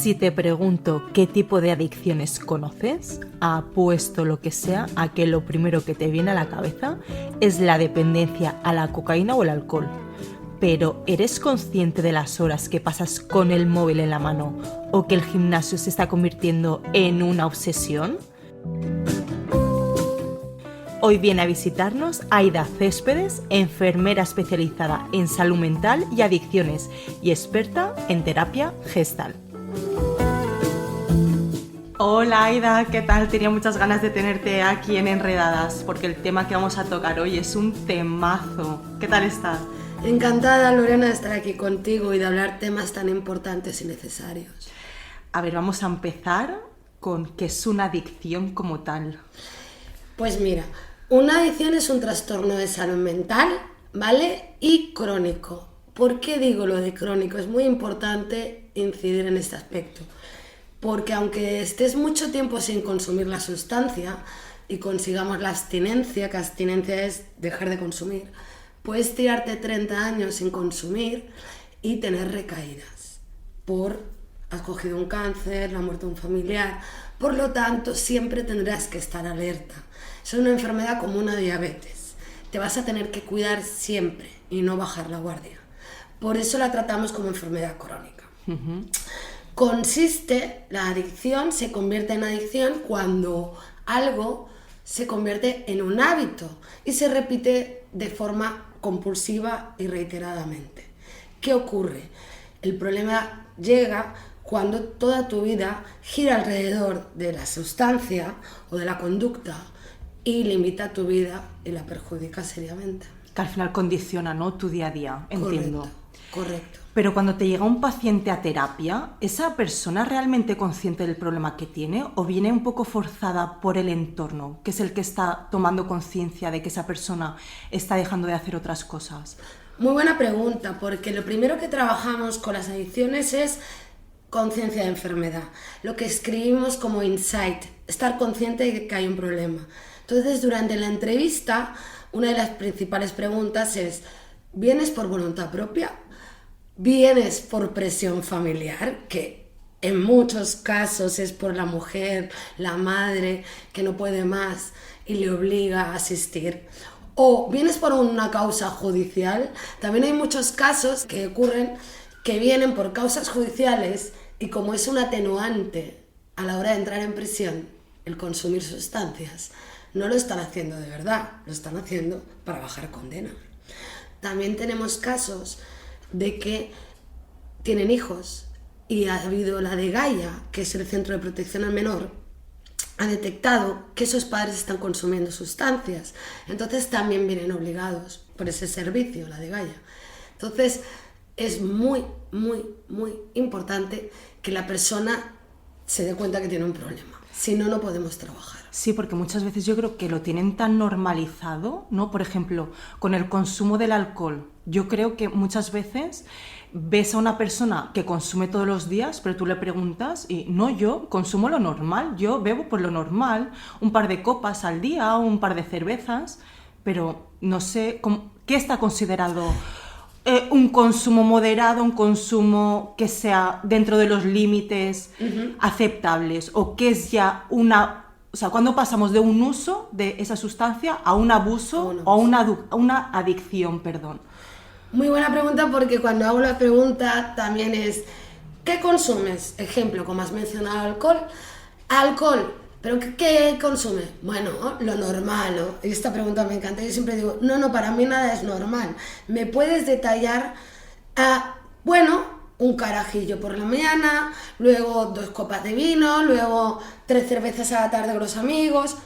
Si te pregunto qué tipo de adicciones conoces, apuesto lo que sea a que lo primero que te viene a la cabeza es la dependencia a la cocaína o el alcohol. Pero ¿eres consciente de las horas que pasas con el móvil en la mano o que el gimnasio se está convirtiendo en una obsesión? Hoy viene a visitarnos Aida Céspedes, enfermera especializada en salud mental y adicciones y experta en terapia Gestalt. Hola Aida, ¿qué tal? Tenía muchas ganas de tenerte aquí en Enredadas porque el tema que vamos a tocar hoy es un temazo. ¿Qué tal estás? Encantada, Lorena, de estar aquí contigo y de hablar temas tan importantes y necesarios. A ver, vamos a empezar con qué es una adicción como tal. Pues mira, una adicción es un trastorno de salud mental, ¿vale? Y crónico. ¿Por qué digo lo de crónico? Es muy importante incidir en este aspecto. Porque aunque estés mucho tiempo sin consumir la sustancia y consigamos la abstinencia, que abstinencia es dejar de consumir, puedes tirarte 30 años sin consumir y tener recaídas. Has cogido un cáncer, la muerte de un familiar, por lo tanto siempre tendrás que estar alerta. Es una enfermedad como una diabetes. Te vas a tener que cuidar siempre y no bajar la guardia. Por eso la tratamos como enfermedad crónica. La adicción se convierte en adicción cuando algo se convierte en un hábito y se repite de forma compulsiva y reiteradamente. ¿Qué ocurre? El problema llega cuando toda tu vida gira alrededor de la sustancia o de la conducta y limita tu vida y la perjudica seriamente. Que al final condiciona, ¿no?, tu día a día, entiendo. Correcto. Pero cuando te llega un paciente a terapia, ¿esa persona es realmente consciente del problema que tiene o viene un poco forzada por el entorno, que es el que está tomando conciencia de que esa persona está dejando de hacer otras cosas? Muy buena pregunta, porque lo primero que trabajamos con las adicciones es conciencia de enfermedad, lo que escribimos como insight, estar consciente de que hay un problema. Entonces, durante la entrevista, una de las principales preguntas es: ¿vienes por voluntad propia? ¿Vienes por presión familiar? Que en muchos casos es por la mujer, la madre, que no puede más y le obliga a asistir. ¿O vienes por una causa judicial? También hay muchos casos que ocurren que vienen por causas judiciales y como es un atenuante a la hora de entrar en prisión, el consumir sustancias, no lo están haciendo de verdad, lo están haciendo para bajar condena. También tenemos casos de que tienen hijos y ha habido la DGAIA, que es el Centro de Protección al Menor, ha detectado que esos padres están consumiendo sustancias. Entonces también vienen obligados por ese servicio, la DGAIA. Entonces es muy, muy, muy importante que la persona se dé cuenta que tiene un problema. Si no, no podemos trabajar. Sí, porque muchas veces yo creo que lo tienen tan normalizado, ¿no? Por ejemplo, con el consumo del alcohol. Yo creo que muchas veces ves a una persona que consume todos los días, pero tú le preguntas y no, yo consumo lo normal, yo bebo por lo normal, un par de copas al día, un par de cervezas, pero no sé, ¿qué está considerado un consumo moderado, un consumo que sea dentro de los límites aceptables, o que es ya o sea, cuando pasamos de un uso de esa sustancia a un abuso o a una adicción, perdón? Muy buena pregunta, porque cuando hago la pregunta también es: ¿qué consumes? Ejemplo, como has mencionado, alcohol. ¿Pero qué consume? Bueno, lo normal, ¿no? Y esta pregunta me encanta. Yo siempre digo, no, para mí nada es normal. ¿Me puedes detallar? Un carajillo por la mañana, luego 2 copas de vino, luego 3 cervezas a la tarde con los amigos.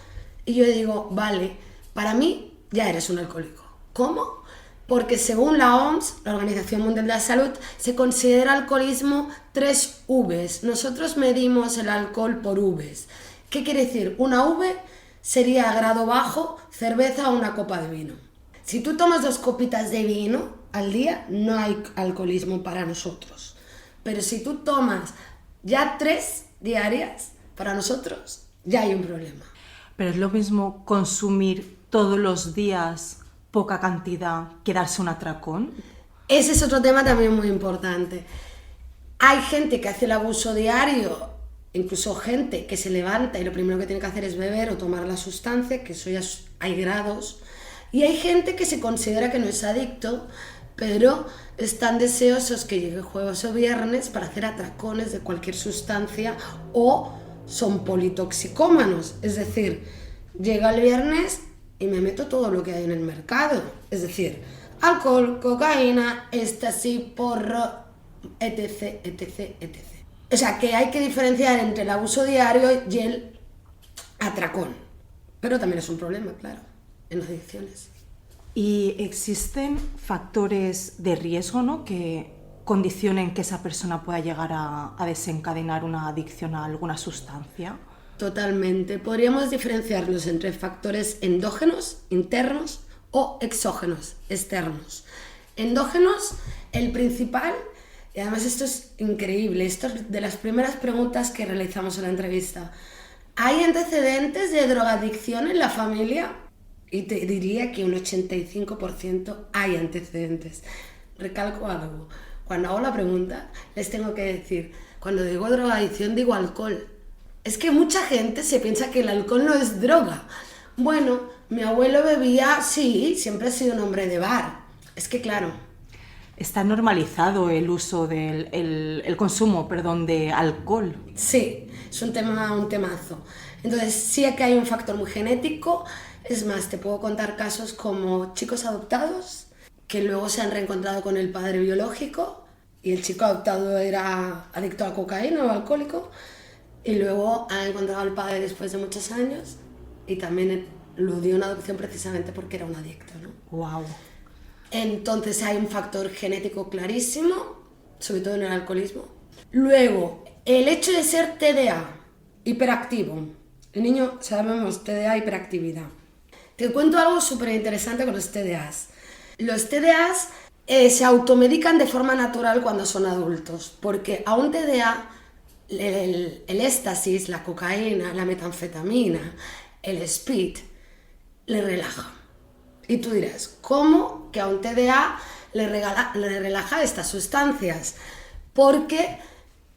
Y yo digo, vale, para mí ya eres un alcohólico. ¿Cómo? Porque según la OMS, la Organización Mundial de la Salud, se considera alcoholismo 3 Vs. Nosotros medimos el alcohol por Vs. ¿Qué quiere decir? Una V sería grado bajo, cerveza o una copa de vino. Si tú tomas 2 copitas de vino al día, no hay alcoholismo para nosotros. Pero si tú tomas ya 3 diarias, para nosotros ya hay un problema. Pero es lo mismo consumir todos los días poca cantidad que darse un atracón. Ese es otro tema también muy importante. Hay gente que hace el abuso diario, incluso gente que se levanta y lo primero que tiene que hacer es beber o tomar la sustancia, que eso ya hay grados. Y hay gente que se considera que no es adicto, pero están deseosos que llegue jueves o viernes para hacer atracones de cualquier sustancia, o son politoxicómanos, es decir, llega el viernes y me meto todo lo que hay en el mercado, es decir, alcohol, cocaína, éxtasis, porro, etc, etc, etc. O sea, que hay que diferenciar entre el abuso diario y el atracón, pero también es un problema, claro, en las adicciones. Y existen factores de riesgo, ¿no?, que condicionen que esa persona pueda llegar a desencadenar una adicción a alguna sustancia. Totalmente. Podríamos diferenciarlos entre factores endógenos, internos, o exógenos, externos. Endógenos, el principal, y además esto es increíble, esto es de las primeras preguntas que realizamos en la entrevista. ¿Hay antecedentes de drogadicción en la familia? Y te diría que un 85% hay antecedentes. Recalco algo. Cuando hago la pregunta, les tengo que decir, cuando digo drogadicción digo alcohol. Es que mucha gente se piensa que el alcohol no es droga. Bueno, mi abuelo bebía, sí, siempre ha sido un hombre de bar. Es que claro. Está normalizado el uso el consumo, perdón, de alcohol. Sí, es un temazo. Entonces sí que hay un factor muy genético. Es más, te puedo contar casos como chicos adoptados que luego se han reencontrado con el padre biológico y el chico adoptado era adicto a cocaína o alcohólico y luego han encontrado al padre después de muchos años y también lo dio en adopción precisamente porque era un adicto, ¿no? Wow. Entonces hay un factor genético clarísimo, sobre todo en el alcoholismo. Luego, el hecho de ser TDA, hiperactivo. El niño, sabemos, TDA, hiperactividad. Te cuento algo súper interesante con los TDAs. Los TDAs se automedican de forma natural cuando son adultos, porque a un TDA el éxtasis, la cocaína, la metanfetamina, el speed, le relaja. Y tú dirás, ¿cómo que a un TDA le relaja estas sustancias? Porque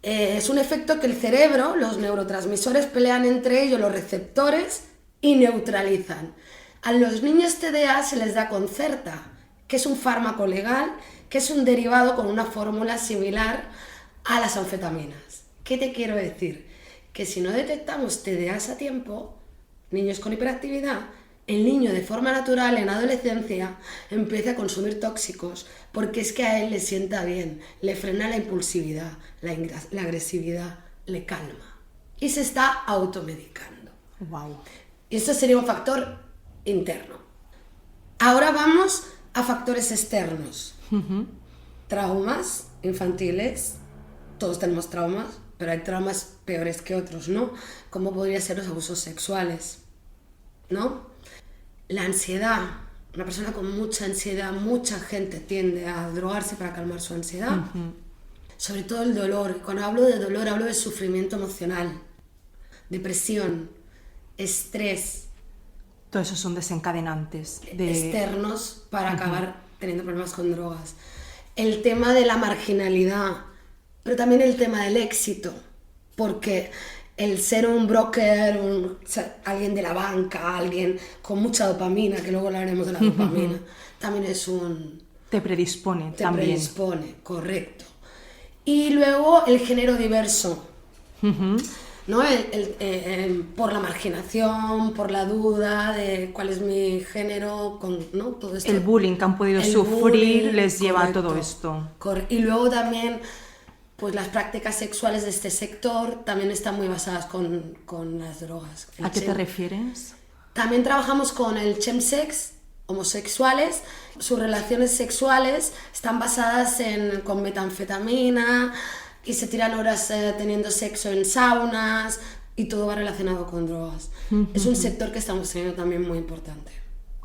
es un efecto que el cerebro, los neurotransmisores pelean entre ellos, los receptores, y neutralizan. A los niños TDA se les da Concerta, que es un fármaco legal, que es un derivado con una fórmula similar a las anfetaminas. ¿Qué te quiero decir? Que si no detectamos TDAs a tiempo, niños con hiperactividad, el niño de forma natural en adolescencia empieza a consumir tóxicos porque es que a él le sienta bien, le frena la impulsividad, la agresividad, le calma y se está automedicando. Wow. Y esto sería un factor interno. Ahora vamos a factores externos. Traumas infantiles, todos tenemos traumas, pero hay traumas peores que otros, ¿no? Como podrían ser los abusos sexuales, ¿no? La ansiedad. Una persona con mucha ansiedad, mucha gente tiende a drogarse para calmar su ansiedad. Sobre todo el dolor. Y cuando hablo de dolor, hablo de sufrimiento emocional, depresión, estrés. Todos esos son desencadenantes Externos para acabar teniendo problemas con drogas. El tema de la marginalidad, pero también el tema del éxito, porque el ser un broker, alguien de la banca, alguien con mucha dopamina, que luego hablaremos de la dopamina, también es un... Te predispone Te también. predispone, correcto. Y luego el género diverso, ¿no? Por la marginación, por la duda de cuál es mi género, ¿no? Todo esto. El bullying que han podido sufrir les lleva a todo esto. Y luego también, pues las prácticas sexuales de este sector también están muy basadas con las drogas. ¿A qué te refieres? También trabajamos con el chemsex, homosexuales. Sus relaciones sexuales están basadas con metanfetamina y se tiran horas teniendo sexo en saunas y todo va relacionado con drogas. Es un sector que estamos teniendo también muy importante.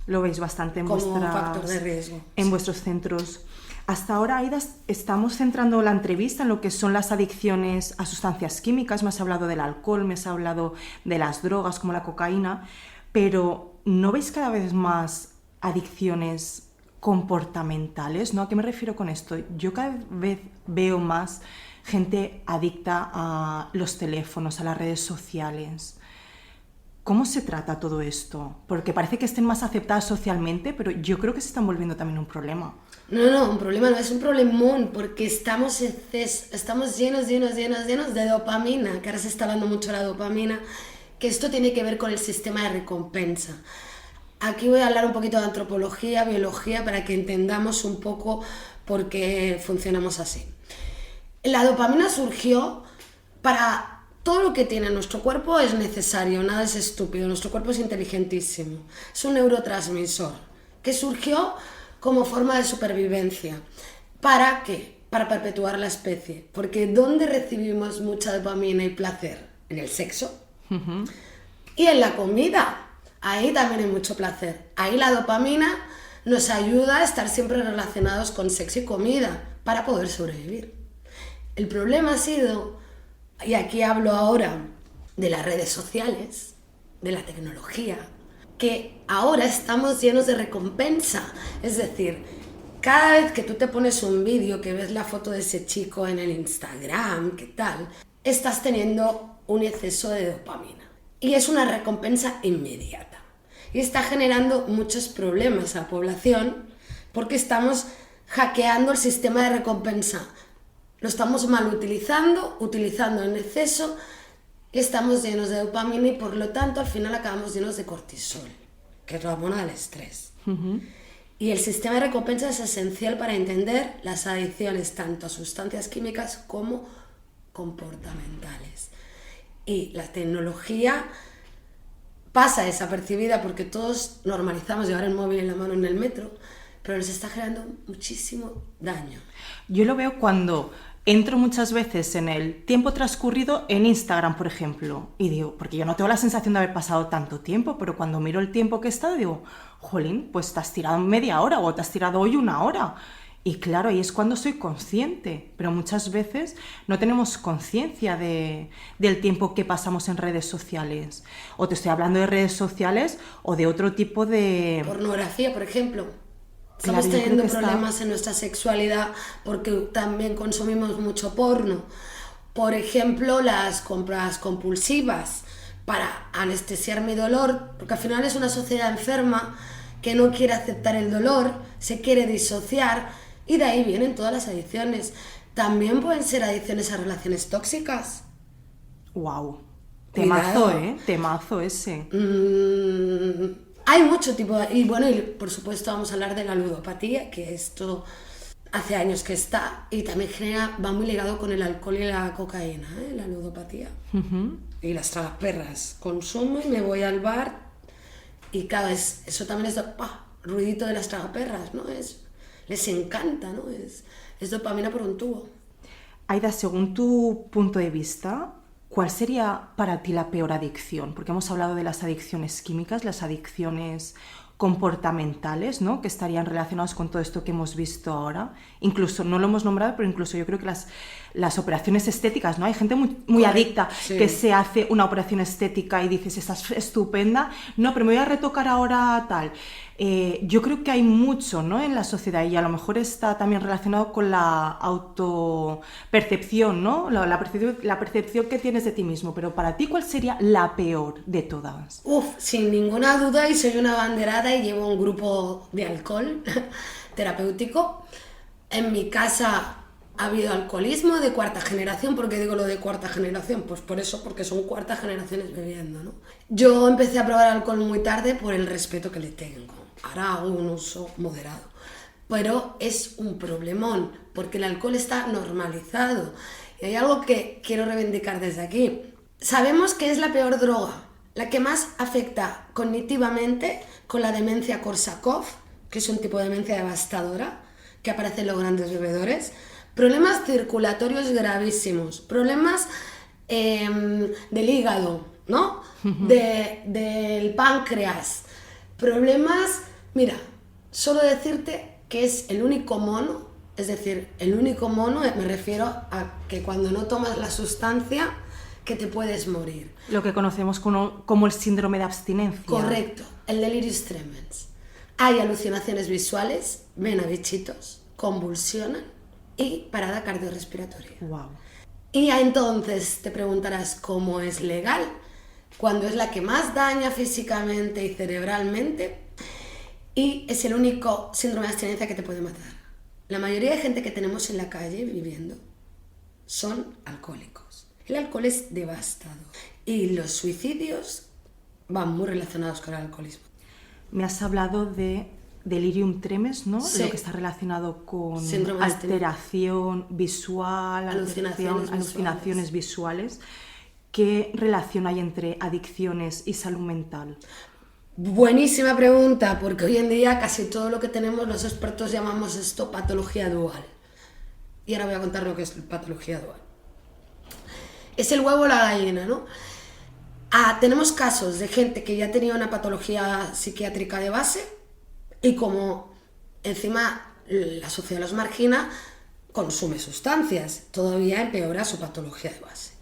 Lo veis bastante en, como un factor de riesgo. En vuestros centros. Hasta ahora, Aida, estamos centrando la entrevista en lo que son las adicciones a sustancias químicas. Me has hablado del alcohol, me has hablado de las drogas como la cocaína, pero ¿no veis cada vez más adicciones comportamentales? ¿No? ¿A qué me refiero con esto? Yo cada vez veo más gente adicta a los teléfonos, a las redes sociales. ¿Cómo se trata todo esto? Porque parece que estén más aceptadas socialmente, pero yo creo que se están volviendo también un problema. No, un problema no, es un problemón, porque estamos llenos de dopamina, que ahora se está hablando mucho de la dopamina, que esto tiene que ver con el sistema de recompensa. Aquí voy a hablar un poquito de antropología, biología, para que entendamos un poco por qué funcionamos así. La dopamina surgió para... Todo lo que tiene nuestro cuerpo es necesario, nada es estúpido, nuestro cuerpo es inteligentísimo. Es un neurotransmisor que surgió como forma de supervivencia. ¿Para qué? Para perpetuar la especie. Porque ¿dónde recibimos mucha dopamina y placer? En el sexo. Y en la comida. Ahí también hay mucho placer. Ahí la dopamina nos ayuda a estar siempre relacionados con sexo y comida para poder sobrevivir. El problema ha sido... Y aquí hablo ahora de las redes sociales, de la tecnología, que ahora estamos llenos de recompensa. Es decir, cada vez que tú te pones un vídeo, que ves la foto de ese chico en el Instagram, ¿qué tal? Estás teniendo un exceso de dopamina. Y es una recompensa inmediata. Y está generando muchos problemas a la población porque estamos hackeando el sistema de recompensa. Lo estamos mal utilizando en exceso y estamos llenos de dopamina y por lo tanto al final acabamos llenos de cortisol, que es la hormona del estrés. Y el sistema de recompensa es esencial para entender las adicciones tanto a sustancias químicas como comportamentales. Y la tecnología pasa desapercibida porque todos normalizamos llevar el móvil en la mano en el metro, pero nos está generando muchísimo daño. Yo lo veo cuando entro muchas veces en el tiempo transcurrido en Instagram, por ejemplo, y digo, porque yo no tengo la sensación de haber pasado tanto tiempo, pero cuando miro el tiempo que he estado, digo, jolín, pues te has tirado media hora o te has tirado hoy una hora. Y claro, ahí es cuando soy consciente, pero muchas veces no tenemos conciencia del tiempo que pasamos en redes sociales. O te estoy hablando de redes sociales o de otro tipo de... Pornografía, por ejemplo. Estamos Claro, teniendo problemas en nuestra sexualidad porque también consumimos mucho porno. Por ejemplo, las compras compulsivas para anestesiar mi dolor, porque al final es una sociedad enferma que no quiere aceptar el dolor, se quiere disociar y de ahí vienen todas las adicciones. También pueden ser adicciones a relaciones tóxicas. ¡Wow! Temazo, Cuidado. Temazo ese. Hay mucho tipo de... Y bueno, y por supuesto vamos a hablar de la ludopatía, que esto hace años que está y también va muy ligado con el alcohol y la cocaína, la ludopatía. Y las tragaperras. Consumo y me voy al bar y cada vez... Eso también es ruidito de las tragaperras, ¿no? Les encanta, ¿no? Es dopamina por un tubo. Aida, según tu punto de vista, ¿cuál sería para ti la peor adicción? Porque hemos hablado de las adicciones químicas, las adicciones comportamentales, ¿no? Que estarían relacionadas con todo esto que hemos visto ahora. Incluso, no lo hemos nombrado, pero incluso yo creo que las operaciones estéticas, ¿no? Hay gente muy adicta que se hace una operación estética y dices, estás estupenda, no, pero me voy a retocar ahora tal. Yo creo que hay mucho, ¿no? En la sociedad y a lo mejor está también relacionado con la autopercepción, ¿no? La percepción que tienes de ti mismo. Pero para ti, ¿cuál sería la peor de todas? Sin ninguna duda, y soy una abanderada y llevo un grupo de alcohol terapéutico. En mi casa ha habido alcoholismo de cuarta generación. ¿Por qué digo lo de cuarta generación? Pues por eso, porque son cuartas generaciones bebiendo, ¿no? Yo empecé a probar alcohol muy tarde por el respeto que le tengo. Ahora hago un uso moderado. Pero es un problemón, porque el alcohol está normalizado. Y hay algo que quiero reivindicar desde aquí. Sabemos que es la peor droga, la que más afecta cognitivamente con la demencia Korsakoff, que es un tipo de demencia devastadora, que aparece en los grandes bebedores. Problemas circulatorios gravísimos, problemas del hígado, ¿no? Del páncreas, problemas... Mira, solo decirte que es el único mono, es decir, el único mono, me refiero a que cuando no tomas la sustancia, que te puedes morir. Lo que conocemos como el síndrome de abstinencia. Correcto, el delirium tremens. Hay alucinaciones visuales, ven a bichitos, convulsionan y parada cardiorrespiratoria. Wow. Y entonces te preguntarás cómo es legal, cuando es la que más daña físicamente y cerebralmente y es el único síndrome de abstinencia que te puede matar. La mayoría de gente que tenemos en la calle viviendo son alcohólicos. El alcohol es devastador y los suicidios van muy relacionados con el alcoholismo. Me has hablado de delirium tremens, ¿no? Sí. Lo que está relacionado con Síndrome de abstinencia. alteración visual, Alucinaciones visuales. ¿Qué relación hay entre adicciones y salud mental? Buenísima pregunta, porque hoy en día casi todo lo que tenemos los expertos llamamos esto patología dual. Y ahora voy a contar lo que es patología dual. Es el huevo o la gallina, ¿no? Tenemos casos de gente que ya tenía una patología psiquiátrica de base y como encima la sociedad los margina, consume sustancias, todavía empeora su patología de base.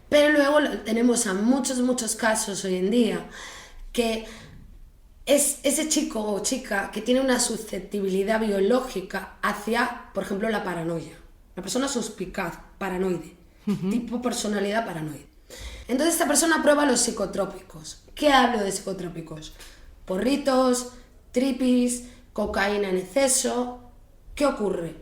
Pero luego tenemos a muchos casos hoy en día que es ese chico o chica que tiene una susceptibilidad biológica hacia, por ejemplo, la paranoia. Una persona suspicaz, paranoide, tipo personalidad paranoide. Entonces esta persona prueba los psicotrópicos. ¿Qué hablo de psicotrópicos? Porritos, tripis, cocaína en exceso. ¿Qué ocurre?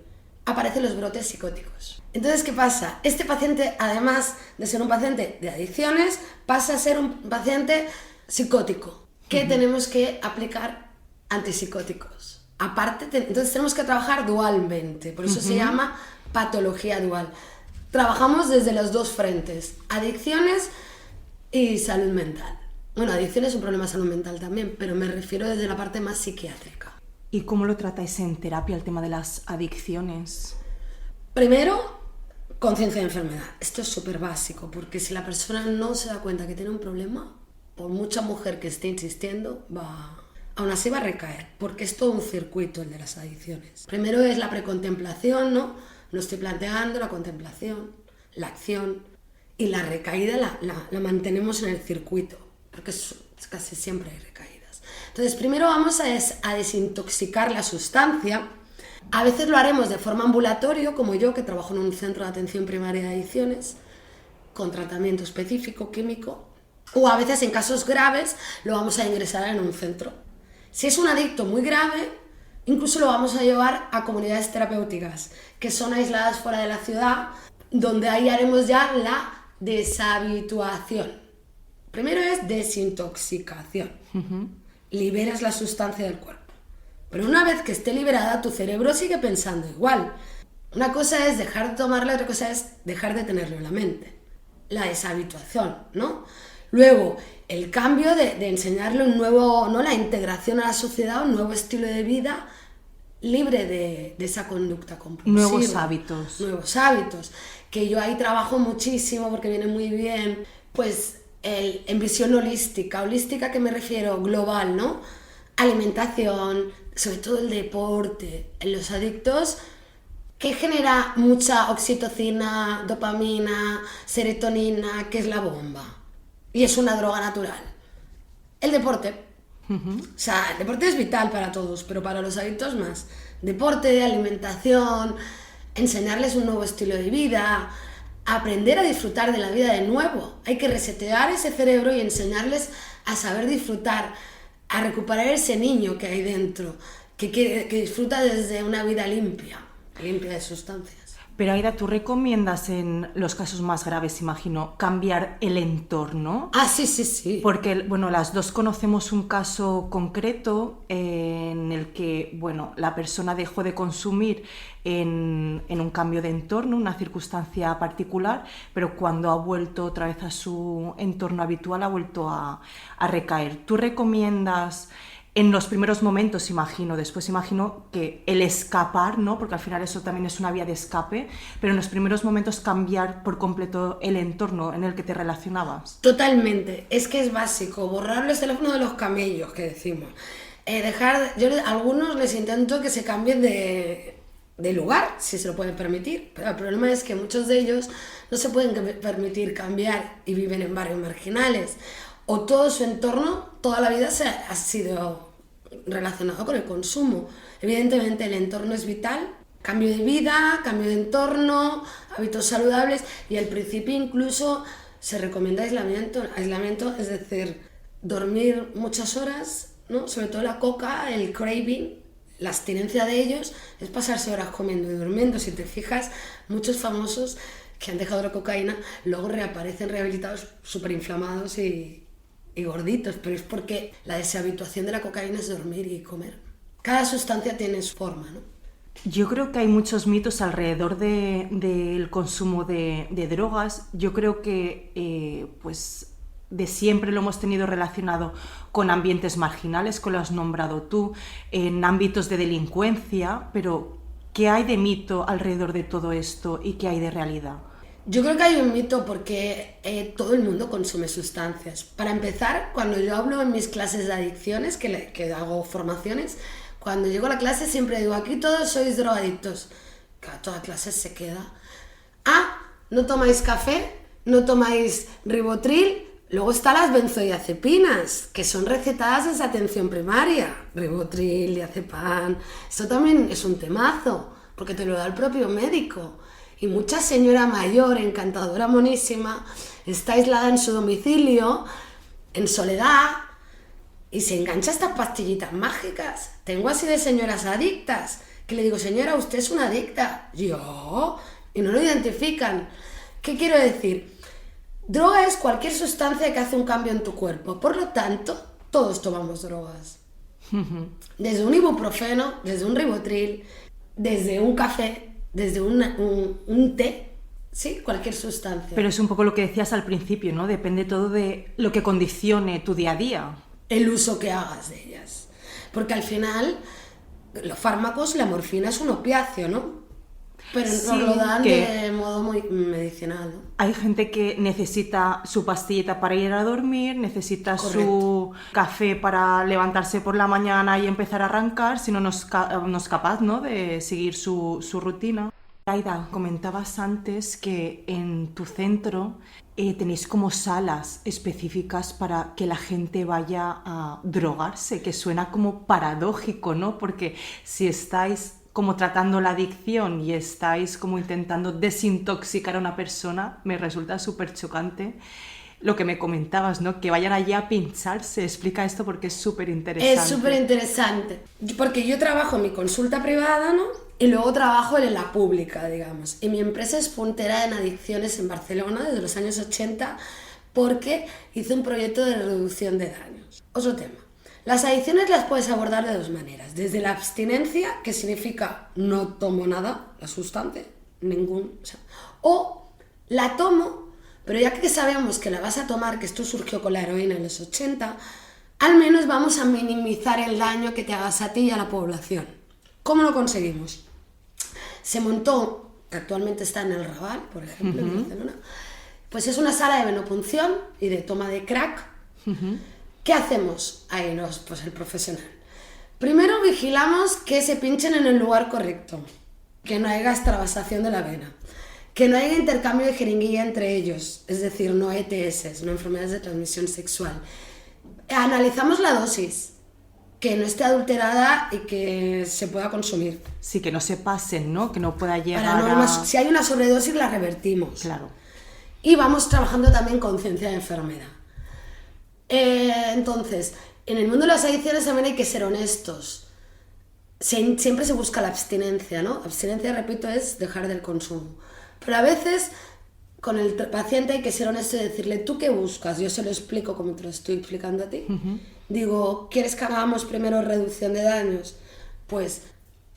Aparecen los brotes psicóticos. Entonces, ¿qué pasa? Este paciente, además de ser un paciente de adicciones, pasa a ser un paciente psicótico. Que tenemos que aplicar antipsicóticos. Aparte, entonces tenemos que trabajar dualmente, por eso se llama patología dual. Trabajamos desde los dos frentes, adicciones y salud mental. Bueno, adicción es un problema de salud mental también, pero me refiero desde la parte más psiquiátrica. ¿Y cómo lo tratáis en terapia, el tema de las adicciones? Primero, conciencia de enfermedad. Esto es súper básico, porque si la persona no se da cuenta que tiene un problema, por mucha mujer que esté insistiendo, aún así va a recaer, porque es todo un circuito el de las adicciones. Primero es la precontemplación, ¿no? No estoy planteando la contemplación, la acción, y la recaída la mantenemos en el circuito, porque casi siempre hay recaídas. Entonces, primero vamos a desintoxicar la sustancia. A veces lo haremos de forma ambulatoria, como yo, que trabajo en un centro de atención primaria de adicciones, con tratamiento específico, químico, o a veces en casos graves lo vamos a ingresar en un centro. Si es un adicto muy grave, incluso lo vamos a llevar a comunidades terapéuticas, que son aisladas fuera de la ciudad, donde ahí haremos ya la deshabituación. Primero es desintoxicación. Liberas la sustancia del cuerpo. Pero una vez que esté liberada, tu cerebro sigue pensando igual. Una cosa es dejar de tomarla, otra cosa es dejar de tenerlo en la mente. La deshabituación, ¿no? Luego, el cambio de enseñarle un nuevo, ¿no? La integración a la sociedad, un nuevo estilo de vida libre de esa conducta compulsiva. Nuevos hábitos. Nuevos hábitos, que yo ahí trabajo muchísimo porque viene muy bien, pues en visión holística. Holística, ¿qué me refiero? Global, ¿no? Alimentación, sobre todo el deporte. En los adictos, que genera mucha oxitocina, dopamina, serotonina, que es la bomba. Y es una droga natural. El deporte. O sea, el deporte es vital para todos, pero para los adictos más. Deporte, alimentación, enseñarles un nuevo estilo de vida, aprender a disfrutar de la vida de nuevo. Hay que resetear ese cerebro y enseñarles a saber disfrutar, a recuperar ese niño que hay dentro, que disfruta desde una vida limpia de sustancias. Pero Aida, ¿tú recomiendas en los casos más graves, imagino, cambiar el entorno? Sí. Porque, bueno, las dos conocemos un caso concreto en el que, bueno, la persona dejó de consumir en un cambio de entorno, una circunstancia particular, pero cuando ha vuelto otra vez a su entorno habitual ha vuelto a recaer. ¿Tú recomiendas en los primeros momentos, imagino, después imagino que el escapar, ¿no? Porque al final eso también es una vía de escape, pero en los primeros momentos cambiar por completo el entorno en el que te relacionabas? Totalmente, es que es básico, borrar los teléfonos de los camellos, que decimos. Yo a algunos les intento que se cambien de lugar, si se lo pueden permitir, pero el problema es que muchos de ellos no se pueden permitir cambiar y viven en barrios marginales, o todo su entorno toda la vida ha sido relacionado con el consumo. Evidentemente el entorno es vital, Cambio de vida, cambio de entorno, hábitos saludables y al principio incluso se recomienda aislamiento, es decir, dormir muchas horas, ¿no? Sobre todo la coca, el craving, la abstinencia de ellos es pasarse horas comiendo y durmiendo. Si te fijas, muchos famosos que han dejado la cocaína luego reaparecen rehabilitados súper inflamados y gorditos, pero es porque la deshabituación de la cocaína es dormir y comer. Cada sustancia tiene su forma, ¿no? Yo creo que hay muchos mitos alrededor del consumo de drogas. Yo creo que pues de siempre lo hemos tenido relacionado con ambientes marginales, como lo has nombrado tú, en ámbitos de delincuencia, pero ¿qué hay de mito alrededor de todo esto y qué hay de realidad? Yo creo que hay un mito porque todo el mundo consume sustancias. Para empezar, cuando yo hablo en mis clases de adicciones, que hago formaciones, cuando llego a la clase siempre digo, aquí todos sois drogadictos. Claro, toda clase se queda. Ah, ¿no tomáis café? ¿No tomáis ribotril? Luego están las benzodiazepinas, que son recetadas desde atención primaria. Ribotril, diazepam. Esto también es un temazo, porque te lo da el propio médico. Y mucha señora mayor, encantadora, monísima, está aislada en su domicilio, en soledad, y se engancha a estas pastillitas mágicas. Tengo así de señoras adictas, que le digo, señora, usted es una adicta. Yo, y no lo identifican. ¿Qué quiero decir? Droga es cualquier sustancia que hace un cambio en tu cuerpo. Por lo tanto, todos tomamos drogas. Desde un ibuprofeno, desde un ribotril, desde un café, desde un té, sí, cualquier sustancia. Pero es un poco lo que decías al principio, ¿no? Depende todo de lo que condicione tu día a día. El uso que hagas de ellas. Porque al final, los fármacos, la morfina es un opiáceo, ¿no? Pero sí, nos lo dan de modo muy medicinal, ¿no? Hay gente que necesita su pastillita para ir a dormir, necesita Correcto. su café para levantarse por la mañana y empezar a arrancar, si no es capaz, ¿no?, de seguir su rutina. Aida, comentabas antes que en tu centro tenéis como salas específicas para que la gente vaya a drogarse, que suena como paradójico, ¿no? Porque si estáis como tratando la adicción y estáis como intentando desintoxicar a una persona, me resulta súper chocante lo que me comentabas, ¿no? Que vayan allí a pincharse. Explica esto porque es súper interesante. Es súper interesante, porque yo trabajo en mi consulta privada, ¿no? Y luego trabajo en la pública, digamos. Y mi empresa es puntera en adicciones en Barcelona desde los años 80 porque hice un proyecto de reducción de daños. Otro tema. Las adicciones las puedes abordar de dos maneras. Desde la abstinencia, que significa no tomo nada, la sustancia, o la tomo, pero ya que sabemos que la vas a tomar, que esto surgió con la heroína en los 80, al menos vamos a minimizar el daño que te hagas a ti y a la población. ¿Cómo lo conseguimos? Se montó, que actualmente está en el Raval, por ejemplo, en Barcelona, pues es una sala de venopunción y de toma de crack. ¿Qué hacemos ahí pues el profesional? Primero vigilamos que se pinchen en el lugar correcto, que no haya extravasación de la vena, que no haya intercambio de jeringuilla entre ellos, es decir, no ETS, no enfermedades de transmisión sexual. Analizamos la dosis, que no esté adulterada y que se pueda consumir. Sí, que no se pasen, ¿no? Que no pueda llegar si hay una sobredosis, la revertimos. Claro. Y vamos trabajando también conciencia de enfermedad. Entonces, en el mundo de las adicciones también hay que ser honestos. Siempre se busca la abstinencia, ¿no? Abstinencia, repito, es dejar del consumo. Pero a veces con el paciente hay que ser honesto y decirle, ¿tú qué buscas? Yo se lo explico como te lo estoy explicando a ti. Digo, ¿quieres que hagamos primero reducción de daños? Pues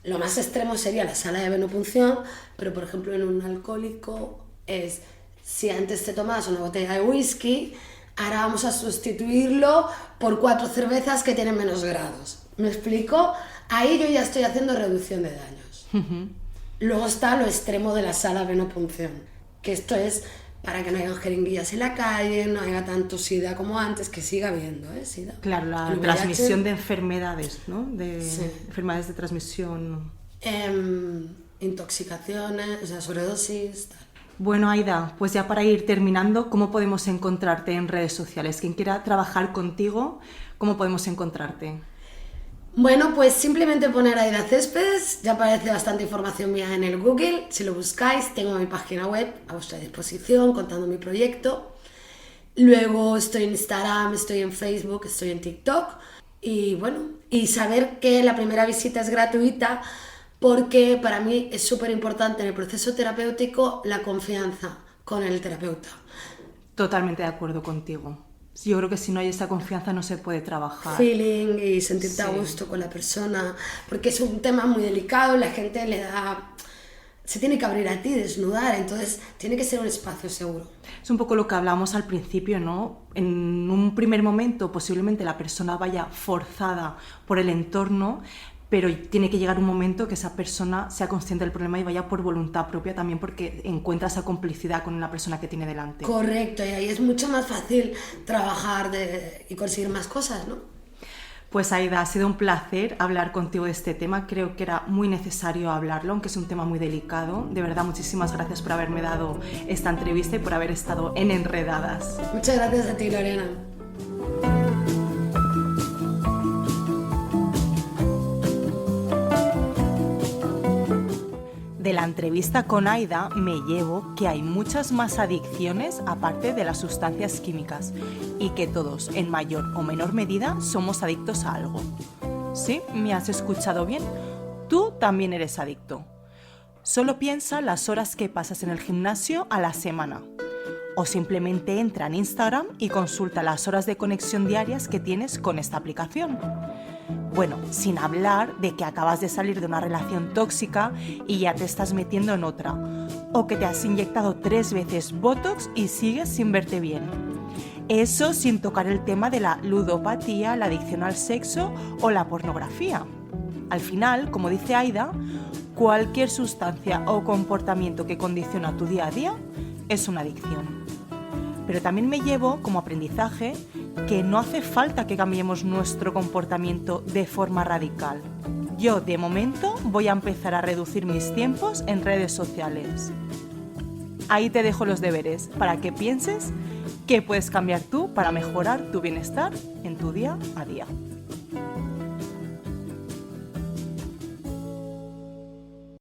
lo más extremo sería la sala de venopunción, pero por ejemplo en un alcohólico es, si antes te tomabas una botella de whisky, ahora vamos a sustituirlo por 4 cervezas que tienen menos grados. ¿Me explico? Ahí yo ya estoy haciendo reducción de daños. Luego está lo extremo de la sala de venopunción, que esto es para que no haya jeringuillas en la calle, no haya tanto SIDA como antes, que siga habiendo, SIDA. Claro, la transmisión de enfermedades, ¿no? Enfermedades de transmisión. Intoxicaciones, o sea, sobredosis, tal. Bueno, Aida, pues ya para ir terminando, ¿cómo podemos encontrarte en redes sociales? Quien quiera trabajar contigo, ¿cómo podemos encontrarte? Bueno, pues simplemente poner Aida Céspedes, ya aparece bastante información mía en el Google. Si lo buscáis, tengo mi página web a vuestra disposición contando mi proyecto. Luego estoy en Instagram, estoy en Facebook, estoy en TikTok. Y bueno, y saber que la primera visita es gratuita, porque para mí es súper importante en el proceso terapéutico la confianza con el terapeuta. Totalmente de acuerdo contigo. Yo creo que si no hay esa confianza no se puede trabajar. Feeling y sentirte a Sí. gusto con la persona, porque es un tema muy delicado, la gente se tiene que abrir a ti, desnudar, entonces tiene que ser un espacio seguro. Es un poco lo que hablamos al principio, ¿no? En un primer momento posiblemente la persona vaya forzada por el entorno, pero tiene que llegar un momento que esa persona sea consciente del problema y vaya por voluntad propia también, porque encuentra esa complicidad con la persona que tiene delante. Correcto, y ahí es mucho más fácil trabajar y conseguir más cosas, ¿no? Pues Aida, ha sido un placer hablar contigo de este tema. Creo que era muy necesario hablarlo, aunque es un tema muy delicado. De verdad, muchísimas gracias por haberme dado esta entrevista y por haber estado en Enredadas. Muchas gracias a ti, Lorena. De la entrevista con Aida me llevo que hay muchas más adicciones aparte de las sustancias químicas y que todos, en mayor o menor medida, somos adictos a algo. ¿Sí? ¿Me has escuchado bien? Tú también eres adicto. Solo piensa las horas que pasas en el gimnasio a la semana. O simplemente entra en Instagram y consulta las horas de conexión diarias que tienes con esta aplicación. Bueno, sin hablar de que acabas de salir de una relación tóxica y ya te estás metiendo en otra. O que te has inyectado 3 veces Botox y sigues sin verte bien. Eso sin tocar el tema de la ludopatía, la adicción al sexo o la pornografía. Al final, como dice Aida, cualquier sustancia o comportamiento que condiciona tu día a día es una adicción. Pero también me llevo como aprendizaje que no hace falta que cambiemos nuestro comportamiento de forma radical. Yo, de momento, voy a empezar a reducir mis tiempos en redes sociales. Ahí te dejo los deberes para que pienses qué puedes cambiar tú para mejorar tu bienestar en tu día a día.